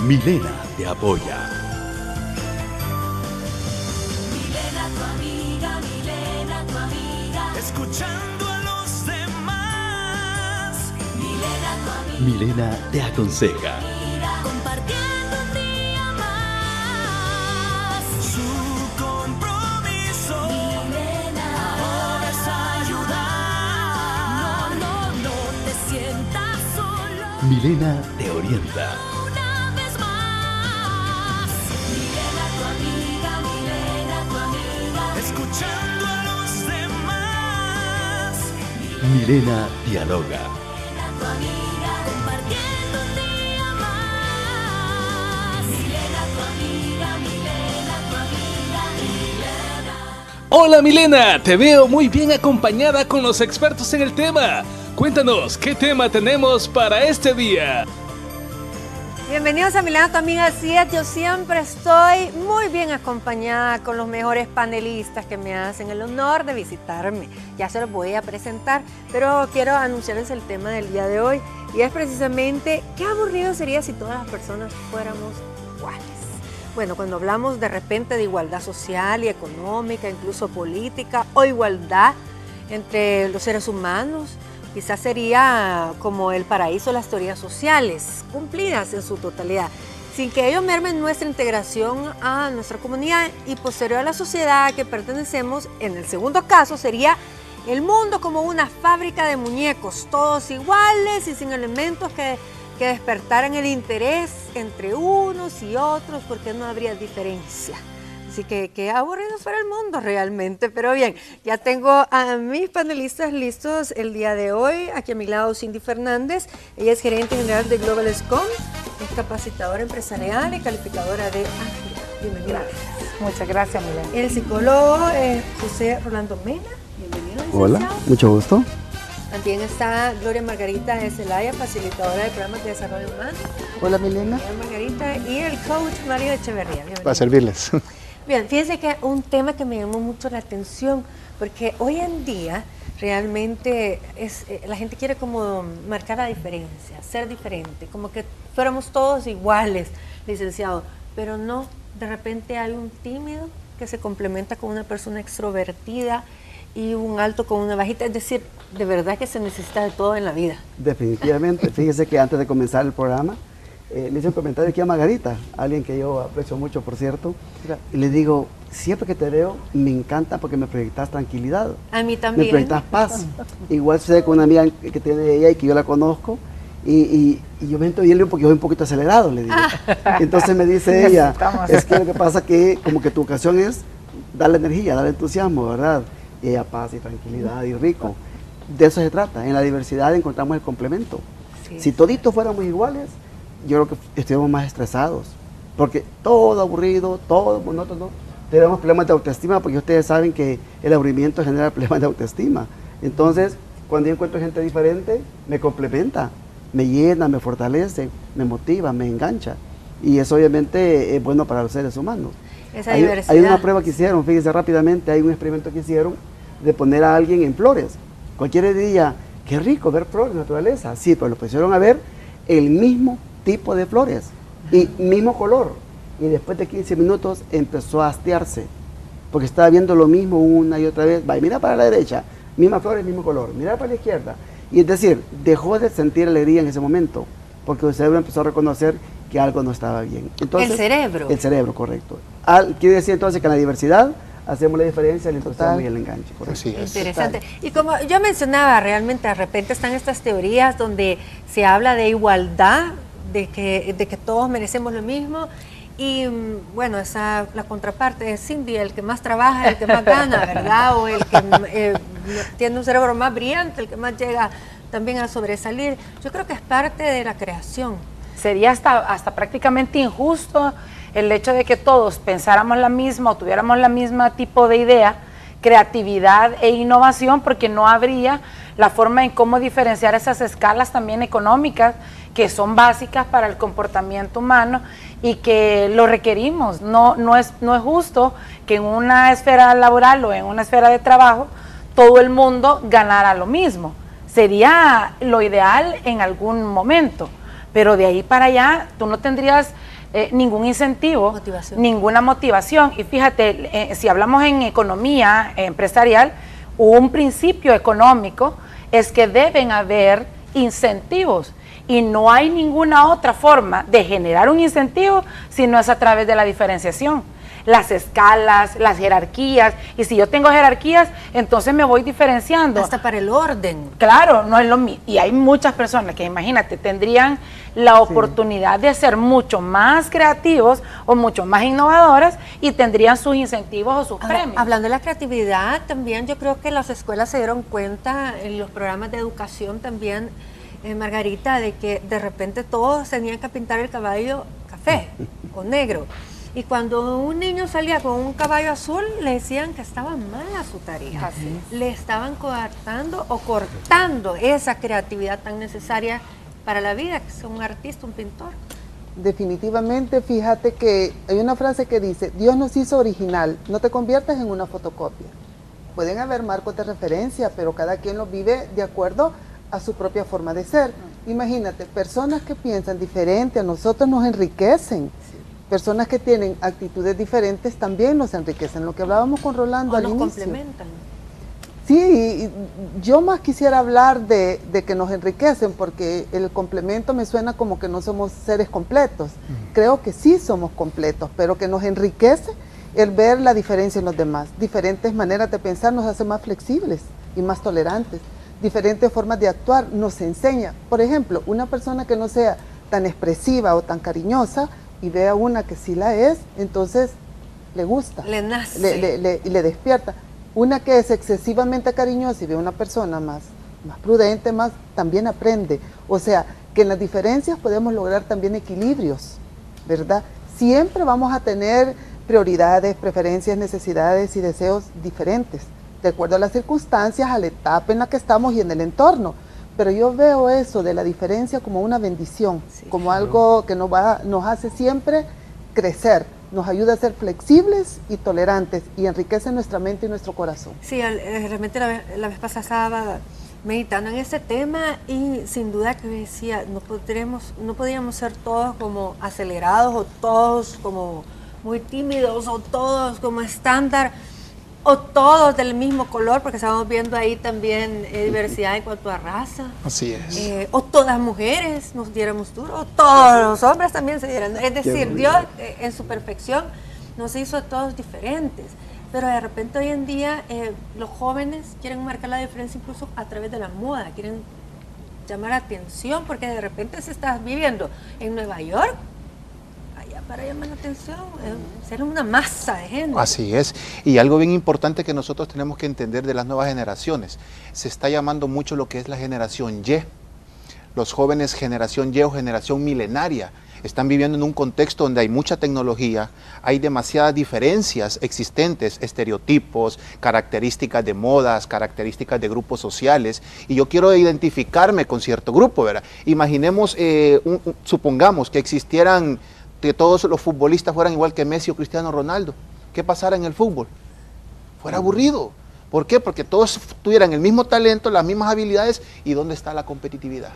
Milena te apoya. Milena tu amiga, Milena tu amiga. Escuchando a los demás. Milena tu amiga. Milena te aconseja. Compartiendo un día más. Su compromiso. Milena ahora es ayudar. No te sientas solo. Milena te orienta. Una vez más. Milena tu amiga, Milena tu amiga. Escuchando a los demás. Milena dialoga. Milena tu amiga. Compartiendo un día más. Milena tu amiga, Milena tu amiga. Milena. Hola Milena, te veo muy bien acompañada con los expertos en el tema. Cuéntanos, ¿qué tema tenemos para este día? Bienvenidos a Milena, tu amiga. Así es, yo siempre estoy muy bien acompañada con los mejores panelistas que me hacen el honor de visitarme. Ya se los voy a presentar, pero quiero anunciarles el tema del día de hoy. Y es precisamente, ¿qué aburrido sería si todas las personas fuéramos iguales? Bueno, cuando hablamos de repente de igualdad social y económica, incluso política, o igualdad entre los seres humanos, quizás sería como el paraíso de las teorías sociales, cumplidas en su totalidad, sin que ello merme nuestra integración a nuestra comunidad y posterior a la sociedad a que pertenecemos. En el segundo caso sería el mundo como una fábrica de muñecos, todos iguales y sin elementos que despertaran el interés entre unos y otros, porque no habría diferencia. Así que qué aburrido fuera el mundo realmente, pero bien, ya tengo a mis panelistas listos el día de hoy. Aquí a mi lado Cindy Fernández, ella es gerente general de Global Scom, es capacitadora empresarial y calificadora de Ángela. Bienvenida. Muchas gracias, Milena. El psicólogo José Rolando Mena, bienvenido. Hola, mucho gusto. También está Gloria Margarita de Celaya, facilitadora de programas de desarrollo humano. Hola, Milena. Gloria Margarita y el coach Mario Echeverría. Bienvenido. Para servirles. Bien, fíjense que un tema que me llamó mucho la atención, porque hoy en día realmente la gente quiere como marcar la diferencia, ser diferente, como que fuéramos todos iguales, licenciado, pero no, de repente hay un tímido que se complementa con una persona extrovertida y un alto con una bajita, es decir, de verdad que se necesita de todo en la vida. Definitivamente. Fíjese que antes de comenzar el programa, le hice un comentario aquí a Margarita, alguien que yo aprecio mucho, por cierto, y le digo, siempre que te veo, me encanta porque me proyectas tranquilidad. A mí también. Me proyectas paz. Igual sucede con una amiga que tiene ella y que yo la conozco, y yo me entro bien porque yo soy un poquito acelerado, le digo. Entonces me dice ella, es que lo que pasa que como que tu ocasión es darle energía, darle entusiasmo, ¿verdad? Y ella paz y tranquilidad y rico. De eso se trata, en la diversidad encontramos el complemento. Sí. Si toditos fuéramos iguales, yo creo que estuviéramos más estresados, porque todo aburrido, todo monótono, tenemos problemas de autoestima, porque ustedes saben que el aburrimiento genera problemas de autoestima. Entonces, cuando yo encuentro gente diferente, me complementa, me llena, me fortalece, me motiva, me engancha, y eso obviamente es bueno para los seres humanos. Esa Hay diversidad. una prueba que hicieron, fíjense rápidamente, hay un experimento que hicieron de poner a alguien en flores. Cualquiera diría, qué rico ver flores, naturaleza. Sí, pero lo pusieron a ver el mismo tipo de flores y mismo color, y después de 15 minutos empezó a hastiarse porque estaba viendo lo mismo una y otra vez. Va, mira para la derecha, misma flor, mismo color, mira para la izquierda, y es decir, dejó de sentir alegría en ese momento porque el cerebro empezó a reconocer que algo no estaba bien. Entonces, el cerebro, correcto. Quiere decir entonces que en la diversidad hacemos la diferencia, el entusiasmo y el enganche. Así es. Interesante. Y como yo mencionaba, realmente de repente están estas teorías donde se habla de igualdad, de que todos merecemos lo mismo, y bueno, la contraparte es Cindy, el que más trabaja, el que más gana, ¿verdad? O el que tiene un cerebro más brillante, el que más llega también a sobresalir. Yo creo que es parte de la creación. Sería hasta prácticamente injusto el hecho de que todos pensáramos la misma o tuviéramos la misma tipo de idea, creatividad e innovación, porque no habría la forma en cómo diferenciar esas escalas también económicas que son básicas para el comportamiento humano y que lo requerimos. No es justo que en una esfera laboral o en una esfera de trabajo todo el mundo ganara lo mismo. Sería lo ideal en algún momento, pero de ahí para allá tú no tendrías ningún incentivo, Motivación. ninguna motivación. Y fíjate, si hablamos en economía empresarial, un principio económico es que deben haber incentivos y no hay ninguna otra forma de generar un incentivo si no es a través de la diferenciación. Las escalas, las jerarquías, y si yo tengo jerarquías, entonces me voy diferenciando. Hasta para el orden. Claro, no es lo mismo. Y hay muchas personas que, imagínate, tendrían la oportunidad de ser mucho más creativos o mucho más innovadores y tendrían sus incentivos o sus premios. Hablando de la creatividad, también yo creo que las escuelas se dieron cuenta, en los programas de educación también, Margarita, de que de repente todos tenían que pintar el caballo café o negro. Y cuando un niño salía con un caballo azul, le decían que estaba mala su tarea. Le estaban coartando o cortando esa creatividad tan necesaria para la vida, que es un artista, un pintor. Definitivamente, fíjate que hay una frase que dice, Dios nos hizo original, no te conviertas en una fotocopia. Pueden haber marcos de referencia, pero cada quien los vive de acuerdo a su propia forma de ser. Imagínate, personas que piensan diferente a nosotros nos enriquecen. Personas que tienen actitudes diferentes también nos enriquecen. Lo que hablábamos con Rolando al inicio. Nos complementan. Sí, y yo más quisiera hablar de que nos enriquecen, porque el complemento me suena como que no somos seres completos. Creo que sí somos completos, pero que nos enriquece el ver la diferencia en los demás. Diferentes maneras de pensar nos hace más flexibles y más tolerantes. Diferentes formas de actuar nos enseña. Por ejemplo, una persona que no sea tan expresiva o tan cariñosa, y ve a una que sí la es, entonces le gusta. Le nace. Y le despierta. Una que es excesivamente cariñosa y ve a una persona más prudente, también aprende. O sea, que en las diferencias podemos lograr también equilibrios, ¿verdad? Siempre vamos a tener prioridades, preferencias, necesidades y deseos diferentes, de acuerdo a las circunstancias, a la etapa en la que estamos y en el entorno. Pero yo veo eso de la diferencia como una bendición, como algo que nos hace siempre crecer, nos ayuda a ser flexibles y tolerantes y enriquece nuestra mente y nuestro corazón. Sí, realmente la vez pasada estaba meditando en ese tema y sin duda que decía, no podríamos ser todos como acelerados o todos como muy tímidos o todos como estándar, o todos del mismo color, porque estamos viendo ahí también diversidad en cuanto a raza. Así es. O todas mujeres nos diéramos duro, o todos los hombres también se dieran. Es decir, Dios en su perfección nos hizo a todos diferentes. Pero de repente hoy en día los jóvenes quieren marcar la diferencia incluso a través de la moda, quieren llamar atención, porque de repente si estás viviendo en Nueva York, para llamar la atención, ser una masa de gente. Así es, y algo bien importante que nosotros tenemos que entender de las nuevas generaciones, se está llamando mucho lo que es la generación Y. Los jóvenes generación Y o generación milenaria están viviendo en un contexto donde hay mucha tecnología, hay demasiadas diferencias existentes, estereotipos, características de modas, características de grupos sociales, y yo quiero identificarme con cierto grupo, ¿verdad? Imaginemos, supongamos que existieran que todos los futbolistas fueran igual que Messi o Cristiano Ronaldo. ¿Qué pasara en el fútbol? Fuera aburrido. ¿Por qué? Porque todos tuvieran el mismo talento, las mismas habilidades. ¿Y dónde está la competitividad?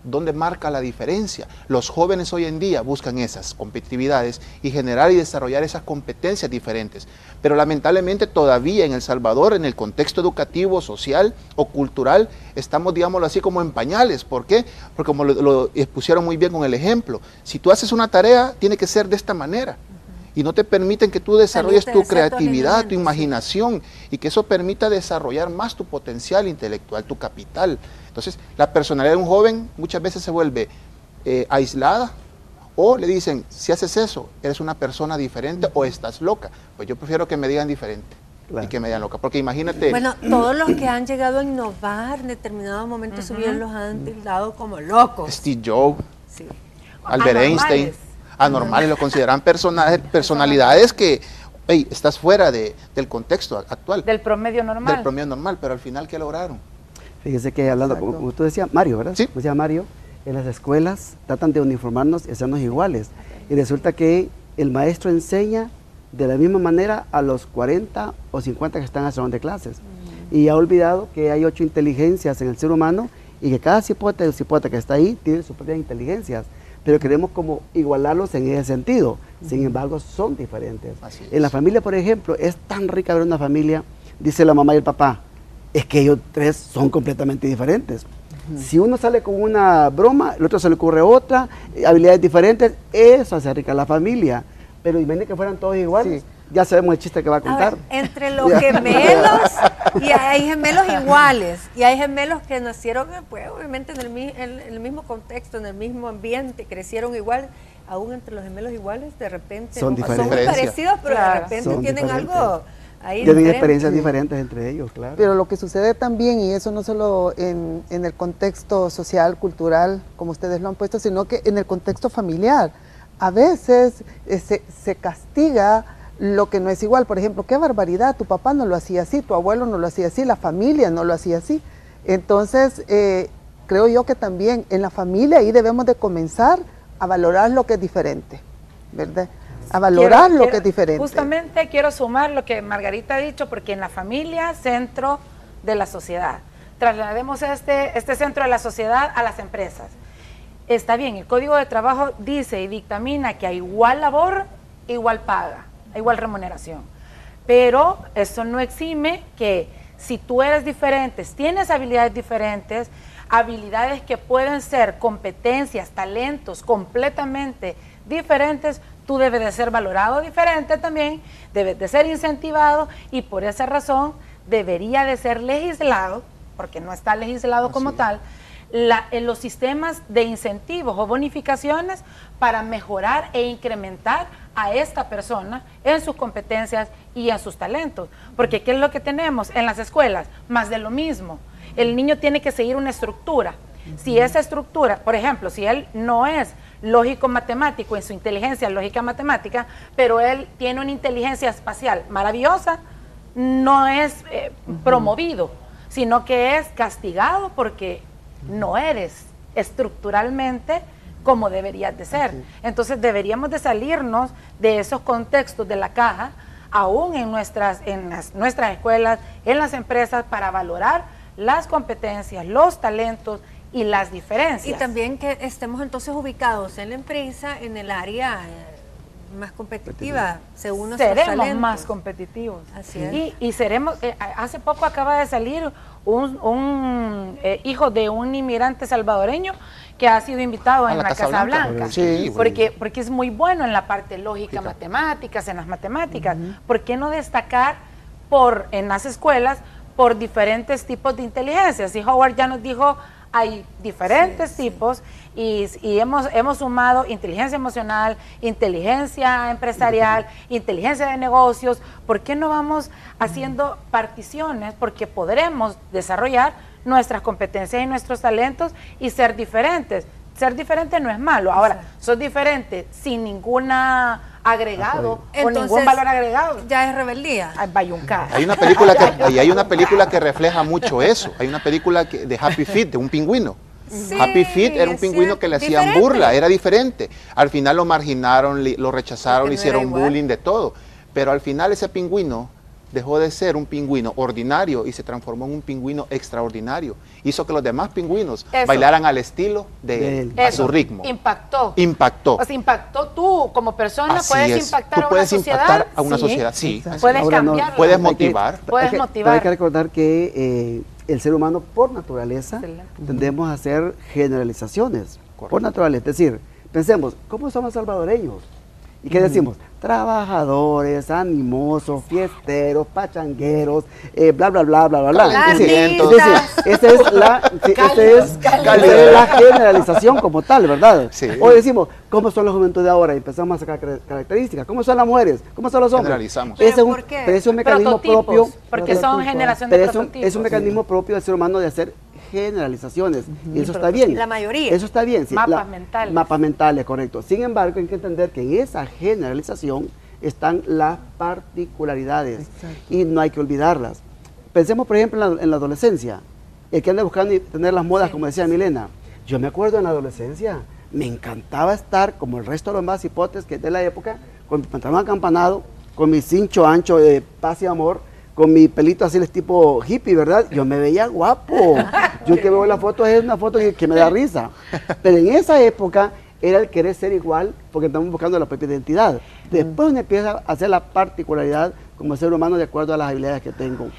¿Dónde marca la diferencia? Los jóvenes hoy en día buscan esas competitividades y generar y desarrollar esas competencias diferentes. Pero lamentablemente todavía en El Salvador, en el contexto educativo, social o cultural, estamos, digámoslo así, como en pañales. ¿Por qué? Porque como lo expusieron muy bien con el ejemplo, si tú haces una tarea, tiene que ser de esta manera. Y no te permiten que tú desarrolles tu creatividad, tu imaginación, y que eso permita desarrollar más tu potencial intelectual, tu capital. Entonces, la personalidad de un joven muchas veces se vuelve aislada, o le dicen, si haces eso, eres una persona diferente o estás loca. Pues yo prefiero que me digan diferente y que me digan loca, porque imagínate... Bueno, todos los que han llegado a innovar en determinados momentos su vida los han tildado como locos. Steve Jobs, Sí. Albert Einstein, anormales, lo consideran personalidades que, hey, estás fuera del contexto actual. Del promedio normal. Del promedio normal, pero al final, ¿qué lograron? Fíjese que hablando, como tú decías, Mario, ¿verdad? Sí. Como decía Mario, en las escuelas tratan de uniformarnos y hacernos iguales. Y resulta que el maestro enseña de la misma manera a los 40 o 50 que están en el salón de clases. Y ha olvidado que hay 8 inteligencias en el ser humano y que cada cipote o cipota que está ahí tiene sus propias inteligencias. pero queremos como igualarlos en ese sentido. Sin embargo, son diferentes. Así es. En la familia, por ejemplo, es tan rica ver una familia, dice la mamá y el papá, es que ellos tres son completamente diferentes. Si uno sale con una broma, el otro se le ocurre otra, habilidades diferentes, eso hace rica la familia. Pero imagínate que fueran todos iguales. Sí. Ya sabemos el chiste que va a A contar. ver, entre los gemelos, y hay gemelos iguales, y hay gemelos que nacieron, pues, obviamente en el mismo contexto, en el mismo ambiente, crecieron igual, aún entre los gemelos iguales, de repente Son muy diferentes. parecidos, pero de Claro. repente Son tienen diferentes. algo ahí Tienen diferente. experiencias diferentes entre ellos, claro. Pero lo que sucede también, y eso no solo en el contexto social, cultural, como ustedes lo han puesto, sino que en el contexto familiar. A veces se castiga lo que no es igual. Por ejemplo, qué barbaridad, tu papá no lo hacía así, tu abuelo no lo hacía así, la familia no lo hacía así. Entonces, creo yo que también en la familia ahí debemos de comenzar a valorar lo que es diferente, ¿verdad? A valorar lo que es diferente. Justamente quiero sumar lo que Margarita ha dicho, porque en la familia, centro de la sociedad. Traslademos este centro de la sociedad a las empresas. Está bien, el Código de Trabajo dice y dictamina que a igual labor, igual paga, a igual remuneración. Pero eso no exime que si tú eres diferente, tienes habilidades diferentes, habilidades que pueden ser competencias, talentos completamente diferentes, tú debes de ser valorado diferente también, debes de ser incentivado y por esa razón debería de ser legislado, porque no está legislado como tal, en los sistemas de incentivos o bonificaciones para mejorar e incrementar a esta persona en sus competencias y en sus talentos. Porque ¿qué es lo que tenemos en las escuelas? Más de lo mismo. El niño tiene que seguir una estructura. Si esa estructura, por ejemplo, si él no es lógico matemático en su inteligencia lógica matemática, pero él tiene una inteligencia espacial maravillosa, no es promovido, sino que es castigado porque no eres estructuralmente como deberías de ser. Entonces deberíamos de salirnos de esos contextos de la caja, aún en nuestras escuelas, en las empresas, para valorar las competencias, los talentos y las diferencias. Y también que estemos entonces ubicados en la empresa, en el área más competitiva, según nuestros seremos talentos. más competitivos. Así es. Y seremos, hace poco acaba de salir un hijo de un inmigrante salvadoreño que ha sido invitado A en la la Casa Casa Blanca. Blanca. Sí, Porque es muy bueno en la parte lógica, matemáticas, en las matemáticas. ¿Por qué no destacar en las escuelas por diferentes tipos de inteligencias? Y Howard ya nos dijo, hay diferentes tipos y hemos sumado inteligencia emocional, inteligencia empresarial, inteligencia de negocios. ¿Por qué no vamos haciendo particiones? Porque podremos desarrollar nuestras competencias y nuestros talentos y ser diferentes. Ser diferente no es malo. Ahora, sos diferente sin ninguna agregado o Entonces, ningún valor agregado. Ya es rebeldía. Ay, bayuncar. Hay una película que refleja mucho eso. Hay una película de Happy Feet, de un pingüino. Sí, Happy Feet era un es pingüino cierto. que le hacían Diferente. burla, era diferente. Al final lo marginaron, lo rechazaron, Porque le no hicieron era igual. bullying, de todo. Pero al final ese pingüino dejó de ser un pingüino ordinario y se transformó en un pingüino extraordinario. Hizo que los demás pingüinos Eso. bailaran al estilo de él, a Eso, su ritmo. Impactó. Impactó. O sea, impactó tú como persona, Así puedes es. impactar Tú a una puedes sociedad. impactar a una Sí. sociedad, sí. Exacto. Puedes Ahora no, cambiarla. Puedes Hay que- motivar. Puedes pero motivar. hay que recordar que el ser humano por naturaleza Excelente. tendemos a hacer generalizaciones. Correcto. Por naturaleza. Es decir, pensemos, ¿cómo somos salvadoreños? ¿Y qué decimos? Trabajadores, animosos, fiesteros, pachangueros, bla, bla, bla, bla, bla, bla. Es decir, Carnitas. esa es la generalización como tal, ¿verdad? Sí. Hoy decimos, ¿cómo son la juventud de ahora? Y empezamos a sacar características. ¿Cómo son las mujeres? ¿Cómo son los hombres? Generalizamos. Ese es ¿Pero un, por qué? pero es un mecanismo Prototipos, propio. porque son Prototipos. generación de Pero prototipos. es un mecanismo propio del ser humano de hacer generalizaciones. Y eso está prototipos. bien. La mayoría. Eso está bien. sí. Mapas mentales. Mapas mentales, correcto. Sin embargo, hay que entender que en esa generalización están las particularidades. Exacto. Y no hay que olvidarlas. Pensemos, por ejemplo, en la adolescencia. El que anda buscando y tener las modas, como decía Milena. Yo me acuerdo en la adolescencia, me encantaba estar, como el resto de los más hipotes que es de la época, con mi pantalón acampanado, con mi cincho ancho de paz y amor, con mi pelito así de tipo hippie, ¿verdad? Yo me veía guapo. Yo que veo la foto es una foto que me da risa. Pero en esa época era el querer ser igual, porque estamos buscando la propia identidad. Después uno empieza a hacer la particularidad como ser humano de acuerdo a las habilidades que tengo.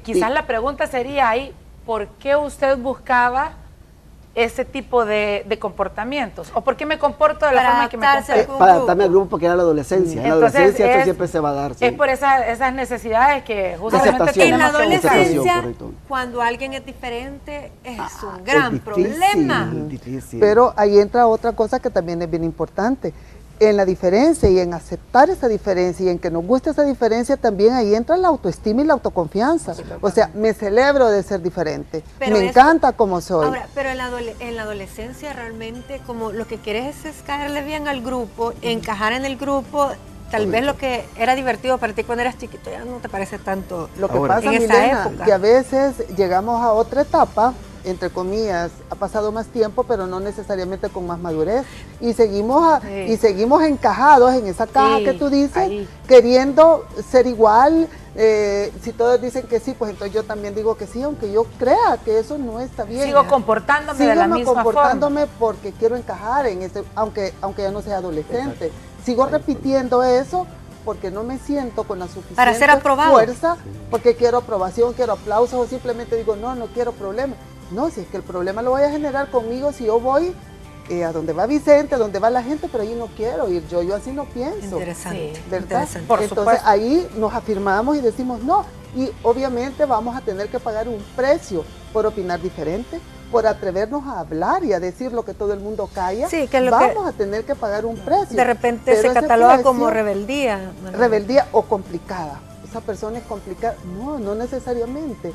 Quizás la pregunta sería ahí, ¿por qué usted buscaba ese tipo de comportamientos? ¿O por qué me comporto de la Para forma en que me adaptarse al comporto? Para adaptarme al grupo porque era la adolescencia. En la Entonces, adolescencia esto es- siempre se va a dar. sí. Es por esas necesidades que justamente Aceptación. En la tenemos que buscar. adolescencia, correcto. cuando alguien es diferente, es un Es gran difícil, problema. difícil. Pero ahí entra otra cosa que también es bien importante. En la diferencia y en aceptar esa diferencia y en que nos guste esa diferencia, también ahí entra la autoestima y la autoconfianza. O sea, me celebro de ser diferente, Pero me eso- encanta como soy. Ahora, pero en la adolescencia realmente como lo que quieres es caerle bien al grupo, encajar en el grupo, tal vez lo que era divertido para ti cuando eras chiquito ya no te parece tanto. Lo que Ahora, pasa, en esa Milena, época. que a veces llegamos a otra etapa, entre comillas, ha pasado más tiempo, pero no necesariamente con más madurez, y seguimos, Sí. y seguimos encajados en esa caja Sí, que tú dices, ahí. queriendo ser igual. Si todos dicen que sí, pues entonces yo también digo que sí, aunque yo crea que eso no está bien. Sigo comportándome de la Sígueme misma comportándome porque quiero encajar en ese, aunque ya no sea adolescente. Sigo repitiendo eso porque no me siento con la suficiente Para ser aprobado. fuerza, porque quiero aprobación, quiero aplausos, o simplemente digo, no quiero problemas. No, si es que el problema lo voy a generar conmigo si yo voy a donde va Vicente, a donde va la gente, pero ahí no quiero ir yo así no pienso. Interesante. Sí, ¿Verdad? Interesante. Por Entonces supuesto. ahí nos afirmamos y decimos no. Y obviamente vamos a tener que pagar un precio por opinar diferente, por atrevernos a hablar y a decir lo que todo el mundo calla. Sí, que es lo vamos que a tener que pagar un precio. de repente Pero se ese cataloga precio, como rebeldía. Manuel. rebeldía o complicada. Esa persona es complicada. No necesariamente.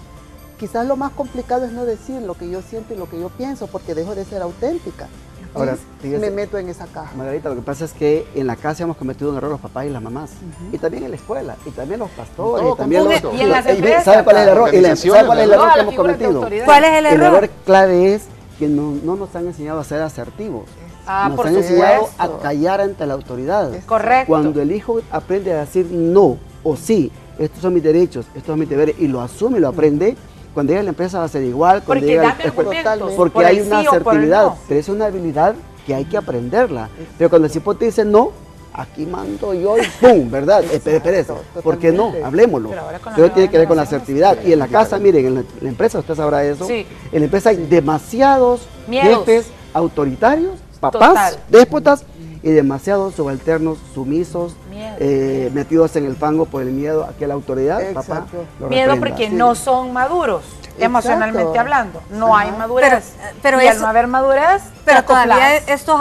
Quizás lo más complicado es no decir lo que yo siento y lo que yo pienso, porque dejo de ser auténtica. Ahora, Y fíjese, me meto en esa caja. Margarita, lo que pasa es que en la casa hemos cometido un error los papás y las mamás, y también en la escuela, y también los pastores, Todo, y también con los... todo. Y en las ¿Sabe empresas, cuál es el error? organizaciones, ¿Sabe cuál es el error Todas que las hemos figuras de cometido? autoridad. ¿Cuál es el El error? error clave es que no nos han enseñado a ser asertivos. Nos por han enseñado supuesto. a callar ante la autoridad. Correcto. Cuando el hijo aprende a decir no o sí, estos son mis derechos, estos son mis deberes, y lo asume y lo aprende, cuando llega a la empresa va a ser igual. Cuando Porque llega dan al- argumentos. porque por hay el una sí o por el asertividad, no. pero es una habilidad que hay que aprenderla. Pero cuando el cipote dice no, aquí mando yo y ¡pum! ¿Verdad? Espérese. ¿Por qué no? Totalmente. Hablemoslo. Pero ahora con la Pero nueva tiene que ver con la generación, asertividad. Y en la casa, miren, en la empresa, usted sabrá eso, Sí. en la empresa hay demasiados Miedos. jefes autoritarios, papás, Total. déspotas, y demasiados subalternos, sumisos, Miedo. metidos en el fango por el miedo a que la autoridad, papá, Exacto. lo Miedo reprenda. porque Sí. no son maduros, emocionalmente Exacto. hablando. No hay Ajá. madurez. Pero y al eso- no haber madurez, te Pero todavía acoplas. estos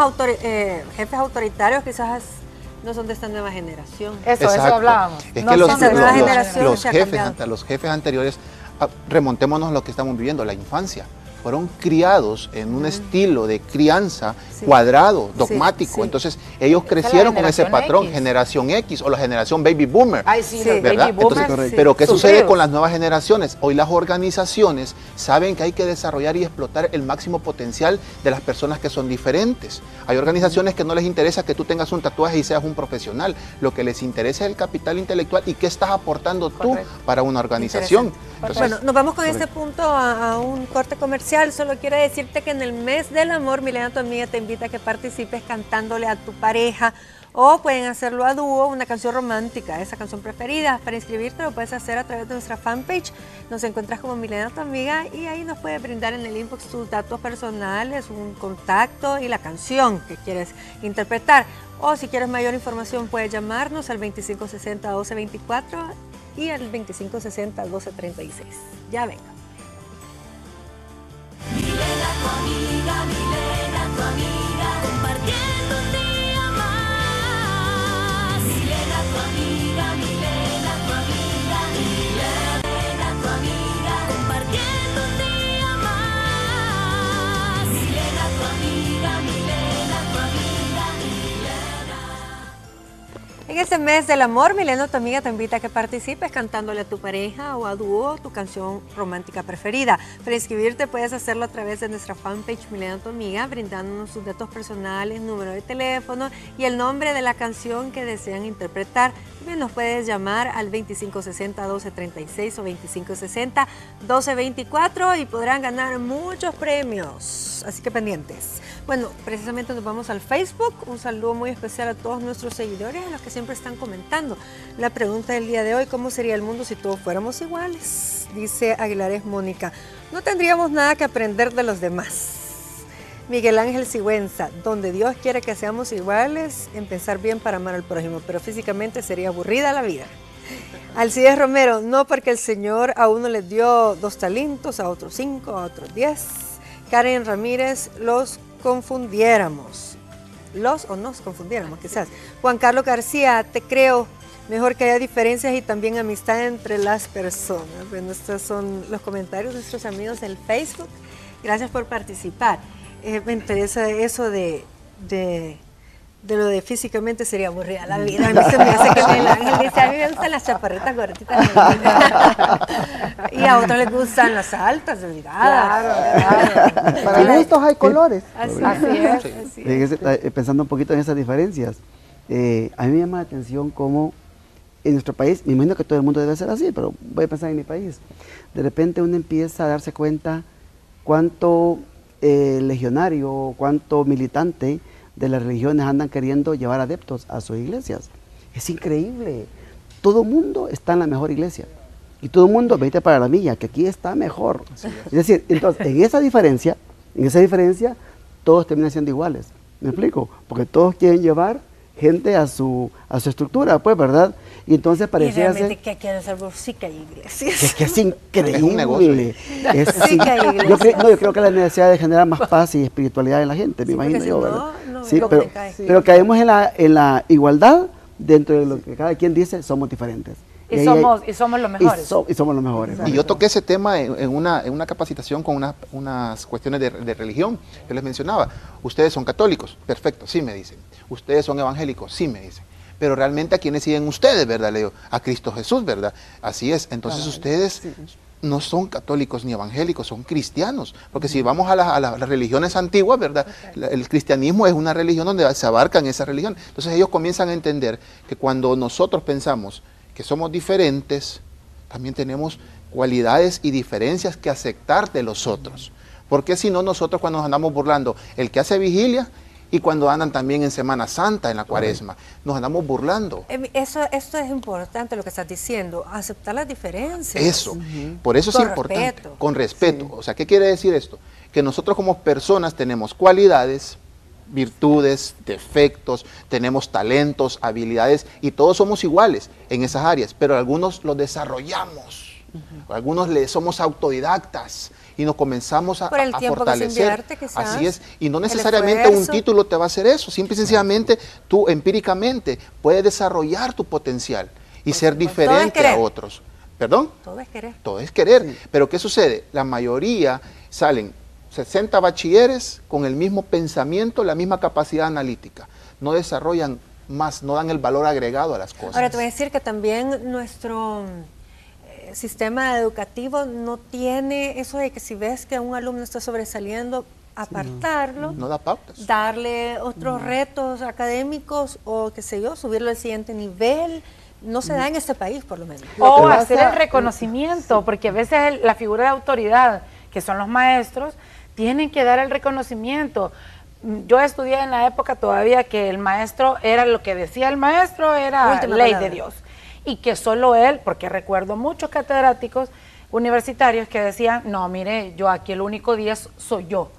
jefes autoritarios quizás no son de esta nueva generación. Eso Exacto. hablábamos. Es No que son de nueva generación los se ha jefes, cambiado. los jefes anteriores, remontémonos a lo que estamos viviendo, la infancia. Fueron criados en un estilo de crianza Sí. cuadrado, dogmático. sí. Entonces, ellos la crecieron con ese generación patrón, X. generación X o la generación baby boomer. Ay, sí, Sí. los ¿Verdad? baby boomers, Entonces, sí. pero ¿qué sucede sufridos. con las nuevas generaciones? Hoy las organizaciones saben que hay que desarrollar y explotar el máximo potencial de las personas que son diferentes. Hay organizaciones que no les interesa que tú tengas un tatuaje y seas un profesional. Lo que les interesa es el capital intelectual y qué estás aportando tú Correcto. para una organización. Interesante. Entonces, Bueno, nos vamos con este punto a un corte comercial. Solo quiero decirte que en el mes del amor, Milena, tu amiga, te invita a que participes cantándole a tu pareja o pueden hacerlo a dúo, una canción romántica, esa canción preferida. Para inscribirte lo puedes hacer a través de nuestra fanpage. Nos encuentras como Milena, tu amiga, y ahí nos puedes brindar en el inbox tus datos personales, un contacto y la canción que quieres interpretar. O si quieres mayor información, puedes llamarnos al 2560-1224 y al 2560-1236. Ya venga. Milena, tu amiga, Milena, tu amiga, compartiendo un día más. Milena, tu amiga, Milena, tu amiga, Milena, tu amiga, compartiendo un día más. Milena, tu amiga, Milena, tu amiga, Milena. En este mes del amor, Milena, tu amiga, te invita a que participes cantándole a tu pareja o a dúo tu canción romántica preferida. Para inscribirte puedes hacerlo a través de nuestra fanpage Milena, tu amiga, brindándonos sus datos personales, número de teléfono y el nombre de la canción que desean interpretar. También nos puedes llamar al 2560-1236 o 2560-1224 y podrán ganar muchos premios. Así que pendientes. Bueno, precisamente nos vamos al Facebook. Un saludo muy especial a todos nuestros seguidores, a los que siempre están comentando. La pregunta del día de hoy: ¿cómo sería el mundo si todos fuéramos iguales? Dice Aguilares Mónica: no tendríamos nada que aprender de los demás. Miguel Ángel Sigüenza: donde Dios quiere que seamos iguales, en pensar bien para amar al prójimo, pero físicamente sería aburrida la vida. Alcides Romero: no, porque el Señor a uno les dio 2 talentos, a otros 5, a otros 10. Karen Ramírez: los confundiéramos. Los o nos confundiéramos, quizás. Juan Carlos García: te creo, mejor que haya diferencias y también amistad entre las personas. Bueno, estos son los comentarios de nuestros amigos del Facebook. Gracias por participar. Me interesa eso de lo de físicamente sería aburrida la vida. A mí se me hace que Miguel Ángel dice: a mí me gustan las chaparritas gorditas. Y a otros les gustan las altas, delgadas. Claro. Para gustos hay colores. Así es. Pensando un poquito en esas diferencias, a mí me llama la atención cómo en nuestro país, me imagino que todo el mundo debe ser así, pero voy a pensar en mi país. De repente uno empieza a darse cuenta cuánto legionario, cuánto militante de las religiones andan queriendo llevar adeptos a sus iglesias. Es increíble. Todo el mundo está en la mejor iglesia. Y todo el mundo, vete para la mía, que aquí está mejor. Es decir, entonces, en esa diferencia, todos terminan siendo iguales. ¿Me explico? Porque todos quieren llevar gente a su estructura, pues, ¿verdad? Y entonces parecía ser... Y realmente, ¿qué quieren ser? Sí que hay iglesias. Es que es increíble. Es un negocio. Sí que hay iglesias. Yo creo que la necesidad de generar más paz y espiritualidad en la gente, me imagino yo, ¿verdad? Sí, pero caemos en la igualdad dentro de lo que cada quien dice, somos diferentes. Y somos los mejores. Y somos los mejores. Y yo toqué ese tema en una capacitación con unas cuestiones de religión. Yo les mencionaba: ustedes son católicos, perfecto, sí me dicen. Ustedes son evangélicos, sí me dicen. Pero realmente, ¿a quiénes siguen ustedes, verdad? Le digo: a Cristo Jesús, ¿verdad? Así es. Entonces ustedes no son católicos ni evangélicos, son cristianos. Porque si vamos a las religiones antiguas, ¿verdad? El cristianismo es una religión donde se abarcan esa religión. Entonces ellos comienzan a entender que cuando nosotros pensamos que somos diferentes, también tenemos cualidades y diferencias que aceptar de los otros. Porque si no, nosotros cuando nos andamos burlando, el que hace vigilia y cuando andan también en Semana Santa, en la Cuaresma, nos andamos burlando. Esto es importante lo que estás diciendo, aceptar las diferencias. Eso, por eso es importante. Respeto. Con respeto. O sea, ¿qué quiere decir esto? Que nosotros como personas tenemos cualidades, virtudes, defectos, tenemos talentos, habilidades, y todos somos iguales en esas áreas, pero algunos los desarrollamos, algunos somos autodidactas y nos comenzamos a fortalecer. Que se invierte, quizás, así es, y no necesariamente un título te va a hacer eso, simple y sencillamente tú empíricamente puedes desarrollar tu potencial y ser diferente a otros. ¿Perdón? Todo es querer. Todo es querer, pero ¿qué sucede? La mayoría salen 60 bachilleres con el mismo pensamiento, la misma capacidad analítica. No desarrollan más, no dan el valor agregado a las cosas. Ahora te voy a decir que también nuestro sistema educativo no tiene eso de que si ves que un alumno está sobresaliendo, apartarlo, no da pautas, darle otros retos académicos o qué sé yo, subirlo al siguiente nivel. No se da en este país, por lo menos. O hacer el reconocimiento, porque a veces la figura de autoridad, que son los maestros, tienen que dar el reconocimiento. Yo estudié en la época todavía que el maestro era lo que decía el maestro, era última ley palabra de Dios. Y que solo él, porque recuerdo muchos catedráticos universitarios que decían: no, mire, yo aquí el único 10 soy yo.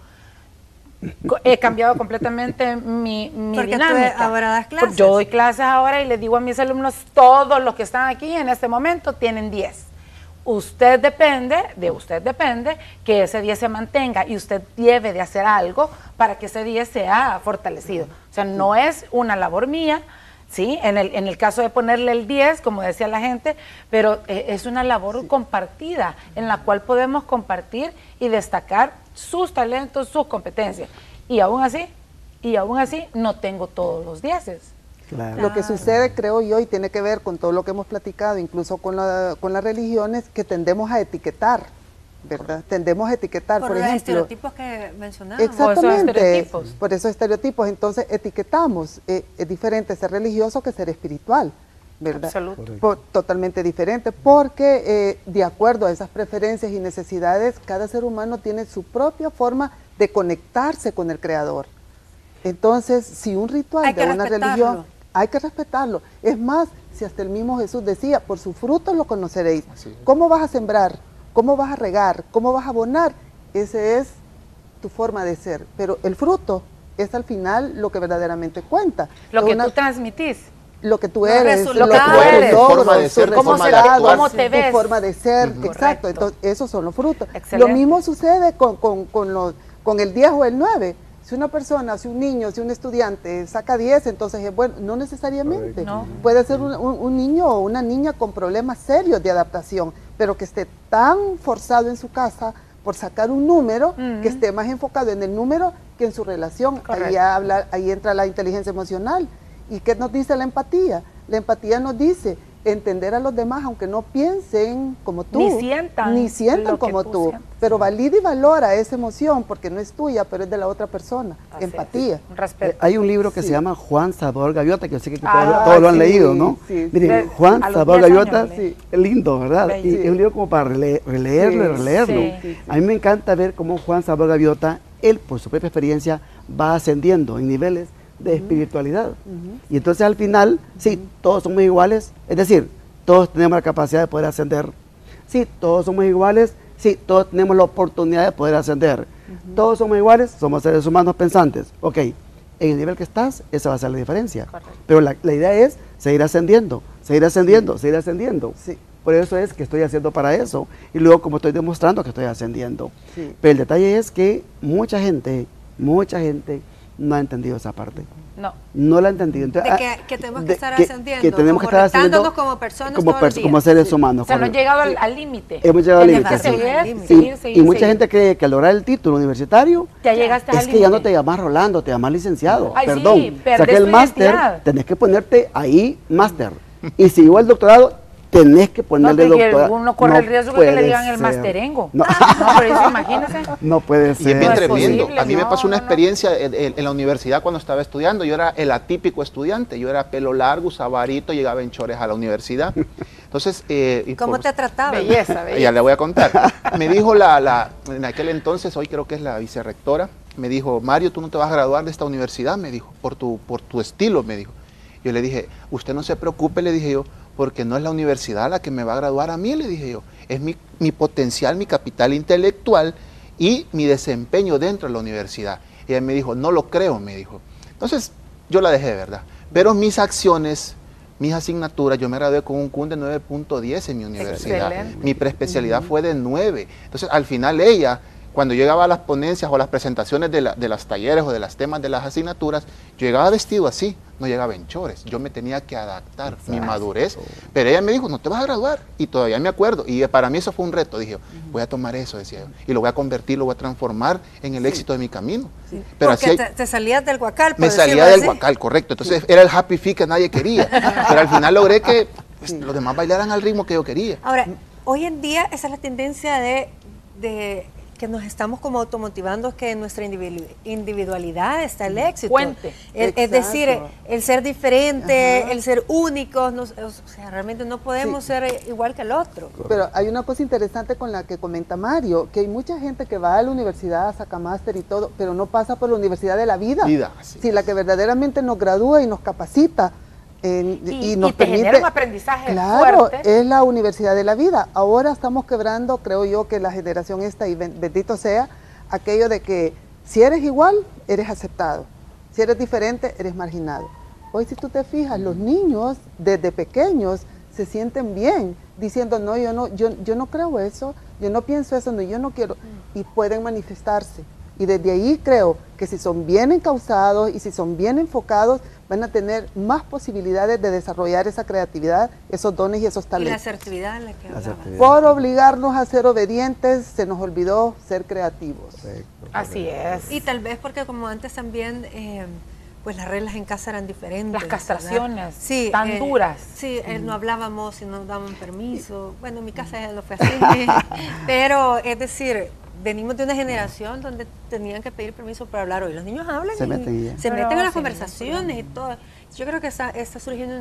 He cambiado completamente mi dinámica. Tú ahora das clases. Yo doy clases ahora y les digo a mis alumnos: todos los que están aquí en este momento tienen 10. Usted depende que ese 10 se mantenga y usted debe de hacer algo para que ese 10 sea fortalecido. O sea, no es una labor mía, ¿sí? En el caso de ponerle el 10, como decía la gente, pero es una labor compartida en la cual podemos compartir y destacar sus talentos, sus competencias. Y aún así no tengo todos los 10. Claro. Lo que sucede, creo yo, y tiene que ver con todo lo que hemos platicado, incluso con las religiones, que tendemos a etiquetar, ¿verdad? Tendemos a etiquetar, Por por los ejemplo. estereotipos que mencionábamos. Exactamente, estereotipos. por esos estereotipos. Entonces etiquetamos, es diferente ser religioso que ser espiritual, ¿verdad? Absoluto. Totalmente diferente, porque de acuerdo a esas preferencias y necesidades, cada ser humano tiene su propia forma de conectarse con el Creador. Entonces, si un ritual Hay que de una respetarlo. religión, hay que respetarlo. Es más, si hasta el mismo Jesús decía, por sus frutos lo conoceréis. Así es. ¿Cómo vas a sembrar? ¿Cómo vas a regar? ¿Cómo vas a abonar? Esa es tu forma de ser. Pero el fruto es al final lo que verdaderamente cuenta. Lo Es que una- tú transmitís. lo que tú Los eres, resultados. lo que tú eres, Tu forma de ser, tu cómo forma se de ve, actuar. cómo te ves. tu forma de ser, exacto. Correcto. Entonces, esos son los frutos. Excelente. Lo mismo sucede con el 10 o el 9. Si una persona, si un niño, si un estudiante saca 10, entonces es bueno. No necesariamente. No. Puede ser un niño o una niña con problemas serios de adaptación, pero que esté tan forzado en su casa por sacar un número, que esté más enfocado en el número que en su relación. Correcto. Ahí entra la inteligencia emocional. ¿Y qué nos dice la empatía? La empatía nos dice entender a los demás aunque no piensen como tú. Ni sientan Ni sientan lo que como tú tú. sientes. Pero valida y valora esa emoción porque no es tuya, pero es de la otra persona. Así Empatía. es. Un respeto. Hay un libro que Sí. se llama Juan Salvador Gaviota, que yo sé que Ah, todos lo han sí, leído, ¿no? sí, sí. Miren, De- Juan a los Salvador 10 años Gaviota, lo leí. es lindo, ¿verdad? Y Bello. es un libro como para releerlo y Sí, releerlo. sí, A mí me encanta ver cómo Juan Salvador Gaviota, él por su propia experiencia, va ascendiendo en niveles de espiritualidad. Y entonces al final, sí, todos somos iguales, es decir, todos tenemos la capacidad de poder ascender. Sí, todos somos iguales, sí, todos tenemos la oportunidad de poder ascender. Todos somos iguales, somos seres humanos pensantes. Ok, en el nivel que estás, esa va a ser la diferencia. Correcto. Pero la idea es seguir ascendiendo, seguir ascendiendo, seguir ascendiendo. Sí. Por eso es que estoy haciendo para eso. Y luego como estoy demostrando que estoy ascendiendo. Sí. Pero el detalle es que mucha gente no ha entendido esa parte. No. No la ha entendido. Entonces, Que tenemos que estar que ascendiendo, tenemos que como estar ascendiendo retándonos como personas todos los días. como seres humanos. O sea, no han correcto. llegado al límite. Hemos llegado al Tienes límite. que sí. seguir, Sí, seguir, y mucha seguir. gente cree que al lograr el título universitario Ya llegaste es al que ya no límite. te llamas Rolando, te llamas licenciado. Ay, sí, Perdón, perdés saqué tu el máster, identidad. tenés que ponerte ahí máster. Y si igual el doctorado, tenés que No, ponerle porque doctorado. uno corre No el riesgo de que le puede digan el ser. masterengo. No, No, pero eso imagínese. no puede Y ser. es bien No es tremendo. posible, A mí me no, pasó una no, no. experiencia en la universidad cuando estaba estudiando. Yo era el atípico estudiante. Yo era pelo largo, usaba varito, llegaba en chores a la universidad. Entonces, y ¿Cómo por- te trataban? Belleza, Ya belleza. le voy a contar. Me dijo en aquel entonces, hoy creo que es la vicerrectora, me dijo, Mario, tú no te vas a graduar de esta universidad, me dijo, por tu estilo, me dijo. Yo le dije, usted no se preocupe, le dije yo, porque no es la universidad la que me va a graduar a mí, le dije yo. Es mi potencial, mi capital intelectual y mi desempeño dentro de la universidad. Y ella me dijo, no lo creo, me dijo. Entonces, yo la dejé, ¿verdad? Pero mis acciones, mis asignaturas, yo me gradué con un CUN de 9.10 en mi universidad. Excelente. Mi preespecialidad fue de 9. Entonces, al final ella, cuando llegaba a las ponencias o las presentaciones de las talleres o de los temas de las asignaturas, yo llegaba vestido así, no llegaba en chores. Yo me tenía que adaptar, mi madurez. Pero ella me dijo, no te vas a graduar. Y todavía me acuerdo. Y para mí eso fue un reto. Dije, voy a tomar eso, decía yo. Y lo voy a convertir, lo voy a transformar en el éxito de mi camino. Pero Porque así hay- te salías del guacal, por me decirlo salía del así. guacal, correcto. Entonces era el happy feet que nadie quería. Pero al final logré que pues, los demás bailaran al ritmo que yo quería. Ahora, hoy en día esa es la tendencia de que nos estamos como automotivando que en nuestra individualidad está el éxito. Puente. Es decir, Exacto. el ser diferente, Ajá. el ser únicos, o sea, realmente no podemos ser igual que el otro. Pero hay una cosa interesante con la que comenta Mario, que hay mucha gente que va a la universidad, saca máster y todo, pero no pasa por la universidad de la vida. Vida, así Sí, la que verdaderamente nos gradúa y nos capacita. Y nos te genera un aprendizaje claro, fuerte. es la universidad de la vida. Ahora estamos quebrando, creo yo, que la generación esta, y bendito sea, aquello de que si eres igual, eres aceptado. Si eres diferente, eres marginado. Hoy si tú te fijas, los niños desde pequeños se sienten bien, diciendo, no, yo no creo eso, yo no pienso eso, no, yo no quiero, y pueden manifestarse. Y desde ahí creo que si son bien encausados y si son bien enfocados, van a tener más posibilidades de desarrollar esa creatividad, esos dones y esos Y la talentos. asertividad en la que hablaba. asertividad. Por obligarnos a ser obedientes, se nos olvidó ser creativos. Así es. Y tal vez porque como antes también pues las reglas en casa eran diferentes. Las castraciones, ¿verdad? Sí, tan duras. Sí, no hablábamos y no daban permiso. Bueno, en mi casa ya no fue así. Pero, es decir, venimos de una generación donde tenían que pedir permiso para hablar. Hoy los niños hablan Se meten ya. se Pero meten en las sí, conversaciones y todo. Yo creo que está surgiendo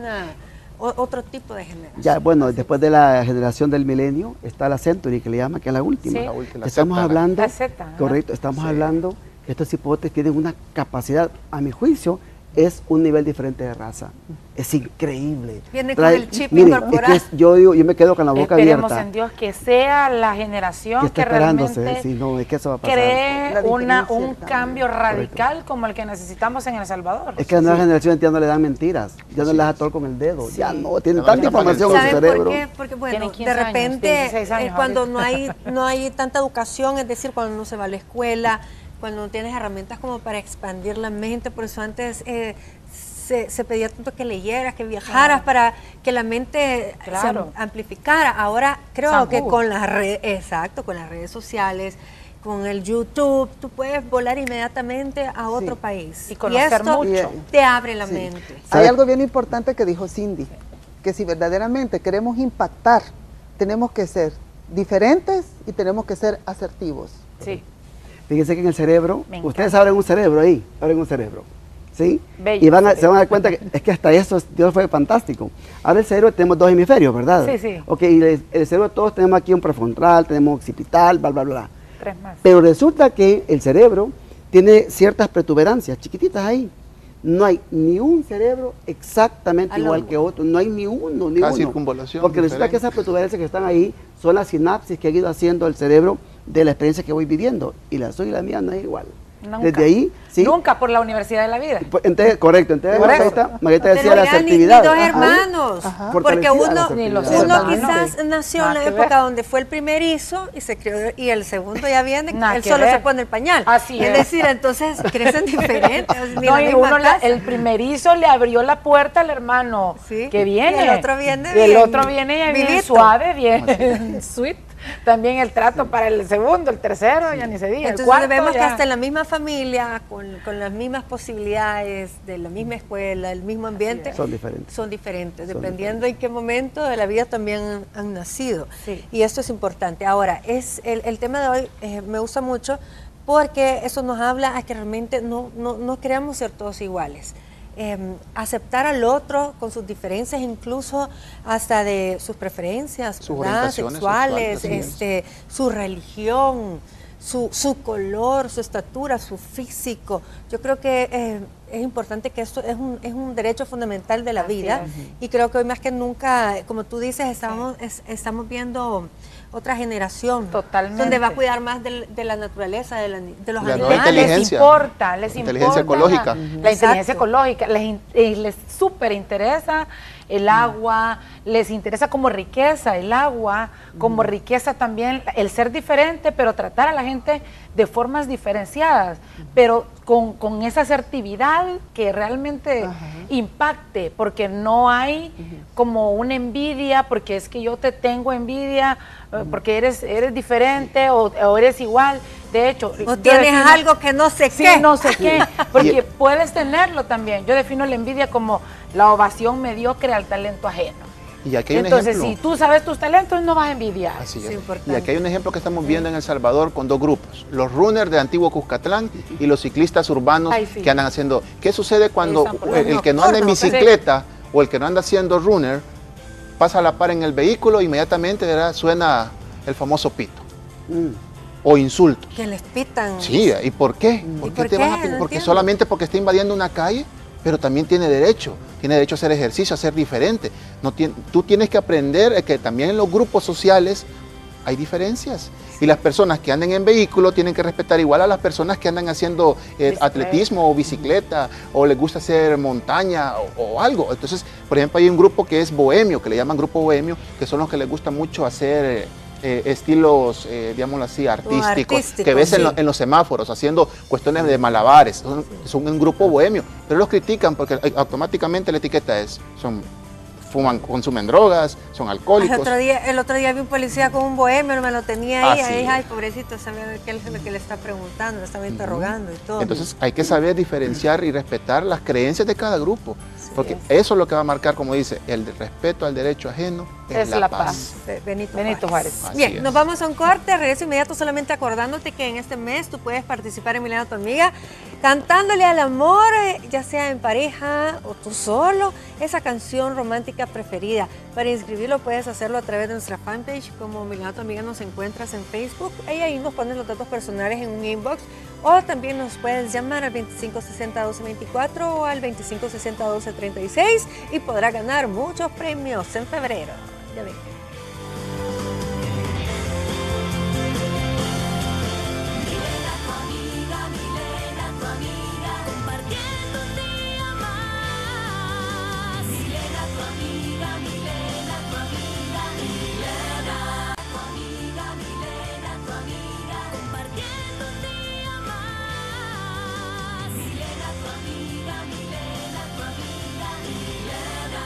otro tipo de generación. Ya, bueno, después de la generación del milenio está la Century, que le llama, que es la última. Sí. La última, Estamos la Z, hablando, la Z, ajá. correcto, estamos hablando que estos hipotes tienen una capacidad, a mi juicio, es un nivel diferente de raza. Es increíble. Viene con el chip Miren, incorporado. es que yo me quedo con la boca Esperemos abierta. en Dios que sea la generación Que está que esperándose, realmente si no, es que eso va a pasar. cree La diferencia un también. cambio radical como el que necesitamos en El Salvador. Es que las nuevas generaciones ya no le dan mentiras, ya no les ató con el dedo, ya no, tienen Ya no tanta les tapan el información en su ¿Saben cerebro. por qué? Porque, bueno, Tienen 15 de años, repente, 16 años cuando ahorita. no hay tanta educación, es decir, cuando no se va a la escuela, cuando no tienes herramientas como para expandir la mente, por eso antes se pedía tanto que leyeras, que viajaras, para que la mente Claro. se amplificara. Ahora creo San que Google. con las con las redes sociales, con el YouTube, tú puedes volar inmediatamente a otro país. Y conocer esto mucho. te abre la Sí. mente. Hay ¿Sabe? algo bien importante que dijo Cindy, que si verdaderamente queremos impactar, tenemos que ser diferentes y tenemos que ser asertivos. Sí. Fíjense que en el cerebro, Me ustedes encanta. abren un cerebro ahí, abren un cerebro, ¿sí? Bello Y se cerebro. van a dar cuenta que es que hasta eso Dios fue fantástico. Ahora el cerebro tenemos dos hemisferios, ¿verdad? Sí, sí. Ok, y el cerebro todos tenemos aquí un prefrontal, tenemos occipital, bla, bla, bla. 3 más. Pero resulta que el cerebro tiene ciertas protuberancias chiquititas ahí. No hay ni un cerebro exactamente Al igual hombro. que otro, no hay ni uno, ni Cada uno. circunvalación Porque resulta diferente. que esas protuberancias que están ahí son las sinapsis que ha ido haciendo el cerebro de la experiencia que voy viviendo. Y la suya y la mía no es igual. Nunca. Desde ahí, sí. Nunca por la Universidad de la Vida. Pues, entonces, correcto, entonces Correcto. Margarita decía Pero la ya ni asertividad. dos Ajá. hermanos, Ajá. porque Fortalecida la uno asertividad. hermanos. quizás nació en Nada la que época ver. donde fue el primerizo y se crió, y el segundo ya viene, Nada él que solo ver. se pone el pañal. Así es es. decir, entonces crecen diferentes. Ni No, la y misma uno casa. el primerizo le abrió la puerta al hermano Sí. que viene. Y el otro viene Y el bien otro viene ya bien vivito. suave, bien sweet. También el trato para el segundo, el tercero, ya ni se diga. El Entonces cuarto vemos que ya. hasta en la misma familia, con las mismas posibilidades, de la misma escuela, el mismo ambiente, Son diferentes. son diferentes, Son dependiendo en qué momento de la vida también han nacido. Sí. Y esto es importante. Ahora, el tema de hoy me gusta mucho porque eso nos habla a que realmente no queremos ser todos iguales. Aceptar al otro con sus diferencias, incluso hasta de sus preferencias, Sus ¿verdad? orientaciones sexuales, sexuales, su religión, su color, su estatura, su físico. Yo creo que es importante que esto es un derecho fundamental de la Así vida es. y creo que hoy más que nunca, como tú dices, estamos viendo otra generación Totalmente. donde va a cuidar más de la naturaleza, de los La nueva animales. inteligencia. Les Inteligencia importa ecológica. la Exacto. inteligencia ecológica, les súper interesa el agua, les interesa como riqueza el agua, como riqueza también el ser diferente, pero tratar a la gente de formas diferenciadas, pero con esa asertividad que realmente impacte, porque no hay como una envidia, porque es que yo te tengo envidia, porque eres diferente o eres igual. De hecho, O yo tienes defino- algo que no sé Sí, qué. no sé qué, porque puedes tenerlo también. Yo defino la envidia como la ovación mediocre al talento ajeno. Y aquí hay un Entonces, ejemplo. si tú sabes tus talentos, no vas a envidiar. Así Es es. importante. Y aquí hay un ejemplo que estamos viendo en El Salvador con dos grupos, los runners de Antiguo Cuscatlán y los ciclistas urbanos Ay, sí. que andan haciendo. ¿Qué sucede cuando Están por el que no anda en nocturnos, bicicleta o el que no anda haciendo runner pasa a la par en el vehículo, inmediatamente, ¿verdad?, suena el famoso pito o insultos? Que les pitan. Sí, ¿y por qué? ¿Por qué por te qué? van a No pitar? Porque entiendo. solamente porque está invadiendo una calle, pero también tiene derecho a hacer ejercicio, a ser diferente. Tú tienes que aprender que también en los grupos sociales hay diferencias. Y las personas que andan en vehículo tienen que respetar igual a las personas que andan haciendo atletismo o bicicleta o les gusta hacer montaña o algo. Entonces, por ejemplo, hay un grupo que es bohemio, que le llaman grupo bohemio, que son los que les gusta mucho hacer estilos, digámoslo así, artísticos, que ves sí. en los semáforos, haciendo cuestiones de malabares. Son un grupo bohemio, pero los critican porque automáticamente la etiqueta son fuman, consumen drogas, son alcohólicos. El otro día vi un policía con un bohemio, me lo tenía ahí, Así ahí, es. ay, pobrecito, sabe qué es lo que le está preguntando, le estaba interrogando y todo. Entonces hay que saber diferenciar y respetar las creencias de cada grupo, porque eso es lo que va a marcar, como dice, el respeto al derecho ajeno es la paz. Benito Juárez. Así Bien, es. nos vamos a un corte, regreso inmediato, solamente acordándote que en este mes tú puedes participar en Milena tu amiga, cantándole al amor, ya sea en pareja o tú solo, esa canción romántica preferida. Para inscribirlo puedes hacerlo a través de nuestra fanpage, como Milena tu amiga nos encuentras en Facebook, y ahí nos pones los datos personales en un inbox, o también nos puedes llamar al 2560-1224 o al 2560-1236 y podrás ganar muchos premios en febrero. Ya ven. Milena tu amiga, compartiendo un día más. Milena tu amiga, Milena tu amiga, Milena tu amiga, Milena tu amiga, compartiendo un día más. Milena tu amiga, Milena tu amiga, Milena.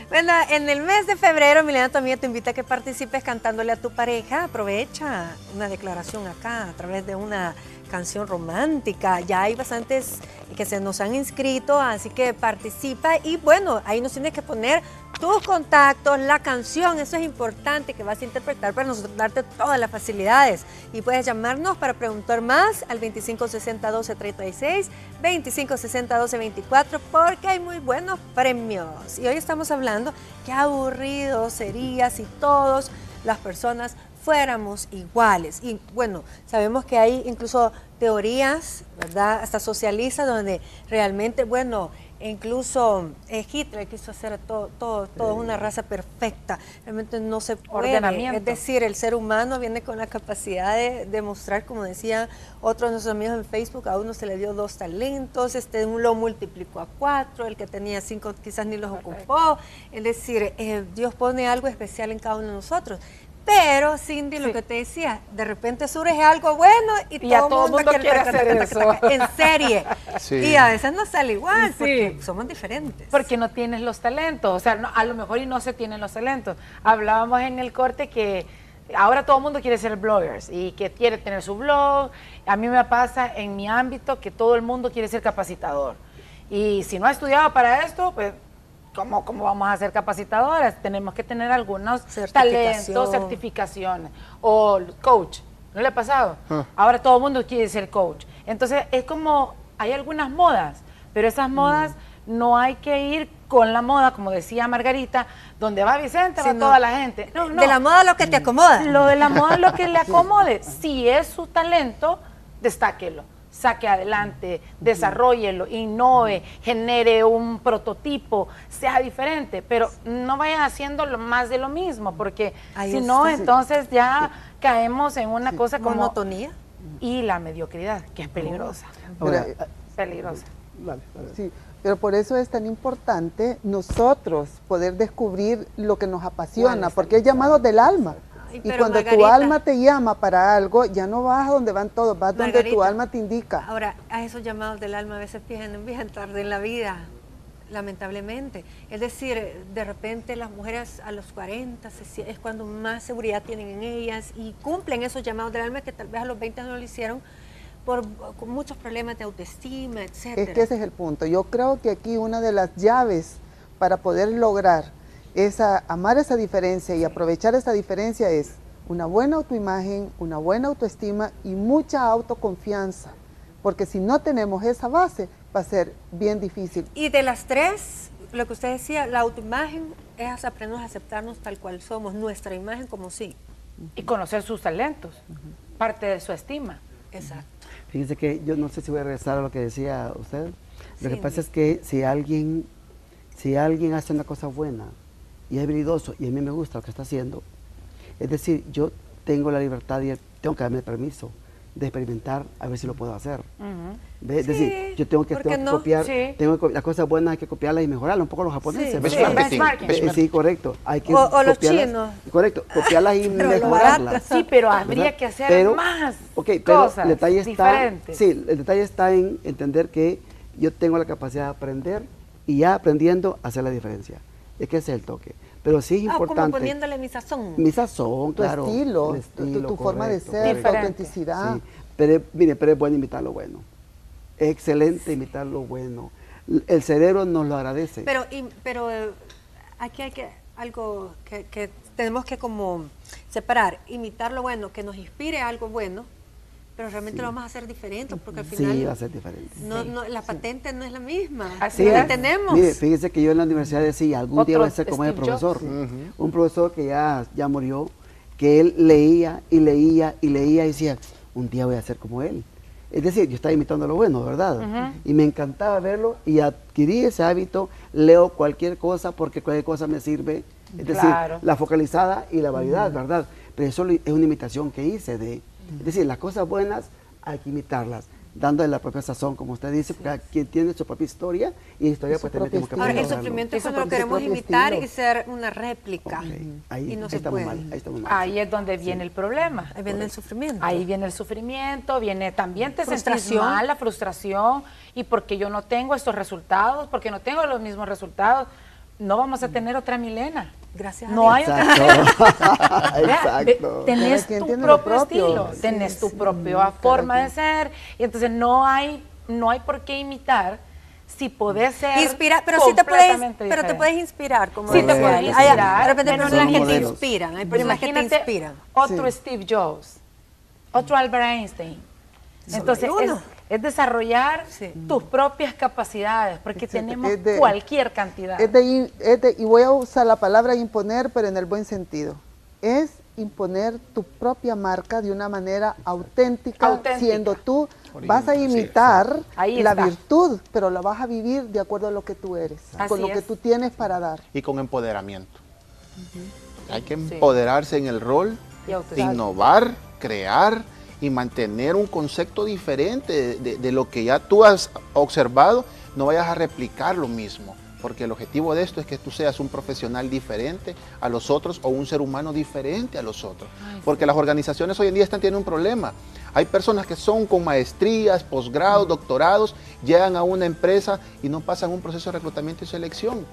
Bueno, en el mes de febrero, Milena tu amiga te invita a que participes cantándole a tu pareja. Aprovecha una declaración acá a través de una canción romántica. Ya hay bastantes que se nos han inscrito, así que participa y bueno, ahí nos tienes que poner tus contactos, la canción, eso es importante que vas a interpretar para nosotros darte todas las facilidades. Y puedes llamarnos para preguntar más al 2560-1236, 2560-1224, porque hay muy buenos premios. Y hoy estamos hablando qué aburrido sería si todas las personas fuéramos iguales. Y bueno, sabemos que hay incluso teorías, ¿verdad? Hasta socialistas, donde realmente, bueno, incluso Hitler quiso hacer todo una raza perfecta. Realmente no se puede. Ordenamiento. Es decir, el ser humano viene con la capacidad de demostrar, como decía otro de nuestros amigos en Facebook, a uno se le dio 2 talentos, uno lo multiplicó a 4, el que tenía 5 quizás ni los ocupó. Es decir, Dios pone algo especial en cada uno de nosotros. Pero, Cindy, lo que te decía, de repente surge algo bueno y todo el mundo quiere hacer eso. en serie. Sí. Y a veces no sale igual, Sí. porque somos diferentes. Porque no tienes los talentos, o sea, a lo mejor y no se tienen los talentos. Hablábamos en el corte que ahora todo el mundo quiere ser bloggers y que quiere tener su blog. A mí me pasa en mi ámbito que todo el mundo quiere ser capacitador. Y si no ha estudiado para esto, pues ¿cómo vamos a ser capacitadoras? Tenemos que tener algunos talentos, certificaciones. O coach, ¿no le ha pasado? Ahora todo el mundo quiere ser coach. Entonces es como, hay algunas modas, pero esas modas no hay que ir con la moda, como decía Margarita, donde va Vicente, va toda la gente. No, no. De la moda lo que te acomoda. Lo de la moda es lo que le acomode. Si es su talento, destáquelo, saque adelante, desarróllelo, innove, genere un prototipo, sea diferente, pero no vaya haciendo más de lo mismo, porque si no, entonces ya caemos en una cosa como monotonía y la mediocridad, que es peligrosa. Ahora, Peligrosa. sí, pero por eso es tan importante nosotros poder descubrir lo que nos apasiona, porque es llamado del alma. Y cuando tu Margarita, alma te llama para algo, ya no vas a donde van todos, vas donde tu Margarita, alma te indica. Ahora, a esos llamados del alma a veces vienen tarde en la vida, lamentablemente. Es decir, de repente las mujeres a los 40 es cuando más seguridad tienen en ellas y cumplen esos llamados del alma que tal vez a los 20 no lo hicieron con muchos problemas de autoestima, etcétera. Es que ese es el punto. Yo creo que aquí una de las llaves para poder lograr amar esa diferencia y aprovechar esa diferencia es una buena autoimagen, una buena autoestima y mucha autoconfianza, porque si no tenemos esa base va a ser bien difícil. Y de las tres, lo que usted decía, la autoimagen es aprender a aceptarnos tal cual somos, nuestra imagen como sí. Y conocer sus talentos, parte de su estima. Exacto. Fíjense que yo no sé si voy a regresar a lo que decía usted. Lo que Sí. pasa es que si alguien hace una cosa buena y es habilidoso y a mí me gusta lo que está haciendo, es decir, yo tengo la libertad y tengo que darme permiso de experimentar a ver si lo puedo hacer. ¿Ve? Es decir, yo tengo que copiar, las cosas buenas hay que copiarlas y mejorarlas, un poco los japoneses. Sí, ¿verdad? benchmarking. Sí, correcto. Hay que O los copiarlas, chinos. correcto, copiarlas y Pero lo mejorarlas. barato. Sí, pero habría ¿verdad? que hacer Pero, más pero cosas el detalle está, diferentes. sí, el detalle está en entender que yo tengo la capacidad de aprender y ya aprendiendo a hacer la diferencia. Es que ese es el toque. Pero sí es importante. Como poniéndole mi sazón. Mi sazón, Tu claro. estilo, el tu forma de correcto, ser, correcto. tu autenticidad. Sí, pero es bueno imitar lo bueno. Es excelente imitar lo bueno. El cerebro nos lo agradece. Pero aquí hay algo que tenemos que como separar, imitar lo bueno, que nos inspire algo bueno, pero realmente lo vamos a hacer diferente, porque al final Sí, va a ser diferente. la patente no es la misma. Así Lo que es. tenemos. Mire, fíjese que yo en la universidad decía, algún día voy a ser como el Steve profesor. Jobs. Un profesor que ya murió, que él leía y leía y leía y decía, un día voy a ser como él. Es decir, yo estaba imitando lo bueno, ¿verdad? Y me encantaba verlo y adquirí ese hábito, leo cualquier cosa porque cualquier cosa me sirve. Es Claro. decir, la focalizada y la variedad, ¿verdad? Pero eso es una imitación que hice es decir, las cosas buenas hay que imitarlas, dándole la propia sazón, como usted dice, porque quien tiene su propia historia y historia Su pues también propio tenemos que Ahora, el aprenderlo. sufrimiento es Eso cuando lo porque queremos su propio imitar estilo. y ser una réplica. Ok, ahí, Y no ahí se estamos puede. mal, ahí estamos mal. Ahí es donde viene el problema. Ahí viene el sufrimiento. Ahí viene el sufrimiento, viene también te sentís Frustración. mal, la frustración, y porque yo no tengo estos resultados, porque no tengo los mismos resultados, no vamos a tener otra Milena. Gracias a No Dios. hay otra Exacto. Vea, Exacto. tenés Cada quien tu tiene lo propio propio. estilo, Sí, tenés tu sí, propia cada forma de quien. ser, y entonces no hay por qué imitar si podés ser Inspira, pero sí te puedes, completamente pero te diferente. puedes inspirar. Como Sí, te decía. puedes Hay- inspirar, De repente hay pero personas son que te modelos. inspiran, hay Pero personas que te imagínate inspiran. otro Sí. Steve Jobs, otro Albert Einstein. Entonces hay uno. es desarrollar Sí. tus propias capacidades, porque Exacto. tenemos Es de- cualquier cantidad. Y voy a usar la palabra imponer, pero en el buen sentido. Es imponer tu propia marca de una manera auténtica, Auténtica. siendo tú. Vas a imitar Ahí la está. virtud, pero la vas a vivir de acuerdo a lo que tú eres, Así con lo que es. tú tienes para dar. Y con empoderamiento. Hay que empoderarse en el rol, Y autoestima. de innovar, crear y mantener un concepto diferente de lo que ya tú has observado. No vayas a replicar lo mismo, porque el objetivo de esto es que tú seas un profesional diferente a los otros o un ser humano diferente a los otros. Porque las organizaciones hoy en día están teniendo un problema. Hay personas que son con maestrías, posgrados, doctorados, llegan a una empresa y no pasan un proceso de reclutamiento y selección.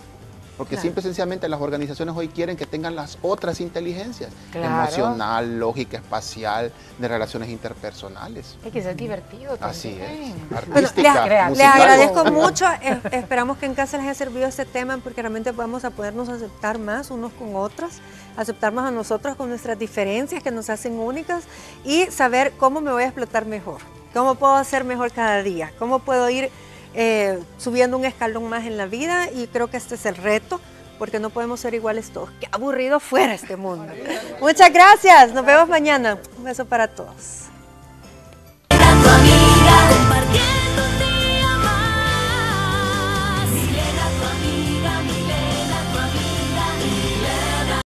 Porque simple y sencillamente las organizaciones hoy quieren que tengan las otras inteligencias, Claro. emocional, lógica, espacial, de relaciones interpersonales. Es que es divertido también. Así es. Bueno, Artística, les les musical. agradezco mucho. Esperamos que en casa les haya servido este tema porque realmente vamos a podernos aceptar más unos con otros, aceptarnos a nosotros con nuestras diferencias que nos hacen únicas y saber cómo me voy a explotar mejor, cómo puedo hacer mejor cada día, cómo puedo ir subiendo un escalón más en la vida, y creo que este es el reto porque no podemos ser iguales todos. Qué aburrido fuera este mundo. Muchas gracias. Nos vemos mañana. Un beso para todos.